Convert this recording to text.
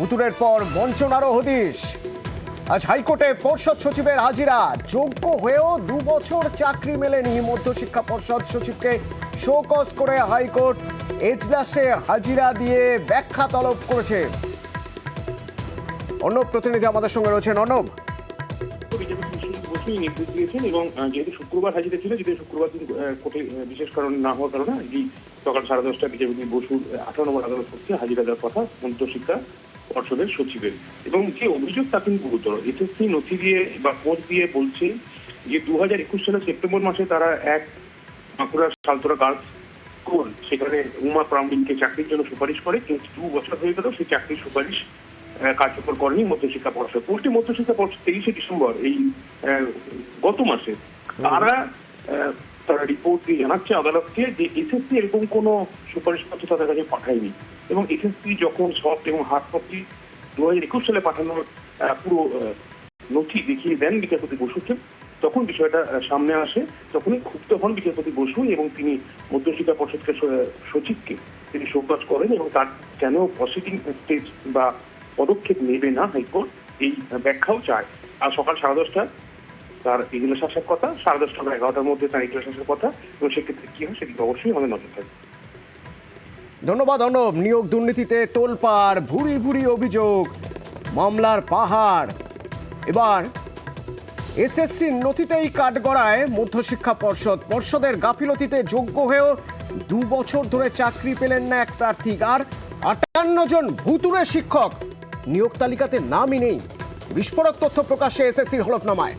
ভুতুড়ের পর বঞ্চনারও হদিশ। আজ হাইকোর্টে পর্ষদ সচিবের হাজিরা। যোগ্য হয়েও 2 বছর চাকরি মেলেনি। মধ্যশিক্ষা পর্ষদ সচিবকে শোকজ করে হাইকোর্ট এজলাসে হাজিরা দিয়ে ব্যাখ্যা তলব করেছে। অর্ণব প্রতিনিধি আমাদের সঙ্গে রয়েছেন। অর্ণব, নির্দেশ দিয়েছেন এবং যেহেতু শুক্রবার হাজিরা ছিল, যেহেতু শুক্রবার দিন কোর্টে বিশেষ কারণ না হওয়ার কারণে সকাল 10:30 বিজেপি বসুর 18 নম্বর আদালত করছে হাজিরা দেওয়ার কথা মধ্যশিক্ষা পর্ষদের সচিবের। এবং যে অভিযোগ তা কিন্তু গুরুতর। এসএসসি নথি দিয়ে বা খোঁজ দিয়ে বলছে যে 2021 সালের সেপ্টেম্বর মাসে তারা এক বাঁকুড়ার সালতোরা গার্লস স্কুল, সেখানে উমা প্রামলিনকে চাকরির জন্য সুপারিশ করে, কিন্তু 2 বছর হয়ে গেল সেই চাকরির সুপারিশ কার্যকর করেনি মধ্যশিক্ষা পর্ষদ। পোস্টে মধ্যশিক্ষা পর্ষদ 23শে ডিসেম্বর এই গত মাসে তারা রিপোর্ট দিয়ে জানাচ্ছে আদালতকে যে এসএসসি এরকম কোনো সুপারিশপত্র তাদের কাছে পাঠায়নি। এবং এসএসসি যখন সফট এবং হার্ড কপি 2021 সালে পাঠানোর পুরো নথি দেখিয়ে দেন বিচারপতি বসুকে, তখন বিষয়টা সামনে আসে। তখনই ক্ষুব্ধ হন বিচারপতি বসু এবং তিনি মধ্যশিক্ষা পর্ষদকে সচিবকে তিনি শোকজ করেন এবং তার কেন প্রসিডিং স্টেজ বা পদক্ষেপ নেবে না হাইকোর্ট, এই ব্যাখ্যাও চায়। আর সকাল 10:30 তার এগুলো আসার কথা, 10:30 বা 11টার মধ্যে তার এগুলো আসার কথা, এবং সেক্ষেত্রে কি হয় সেদিকে অবশ্যই আমাদের নজর থাকবে। ধন্যবাদ অর্ণব। নিয়োগ দুর্নীতিতে তোলপাড়, ভুরি ভুরি অভিযোগ, মামলার পাহাড়। এবার এসএসসি নথিতেই কাঠগড়ায় মধ্যশিক্ষা পর্ষদের গাফিলতিতে যোগ্য হয়েও 2 বছর ধরে চাকরি পেলেন না এক প্রার্থী। আর 58 জন ভুতুড়ে শিক্ষক নিয়োগ তালিকাতে নামই নেই। বিস্ফোরক তথ্য প্রকাশ্যে এসএসসির হলফনামায়।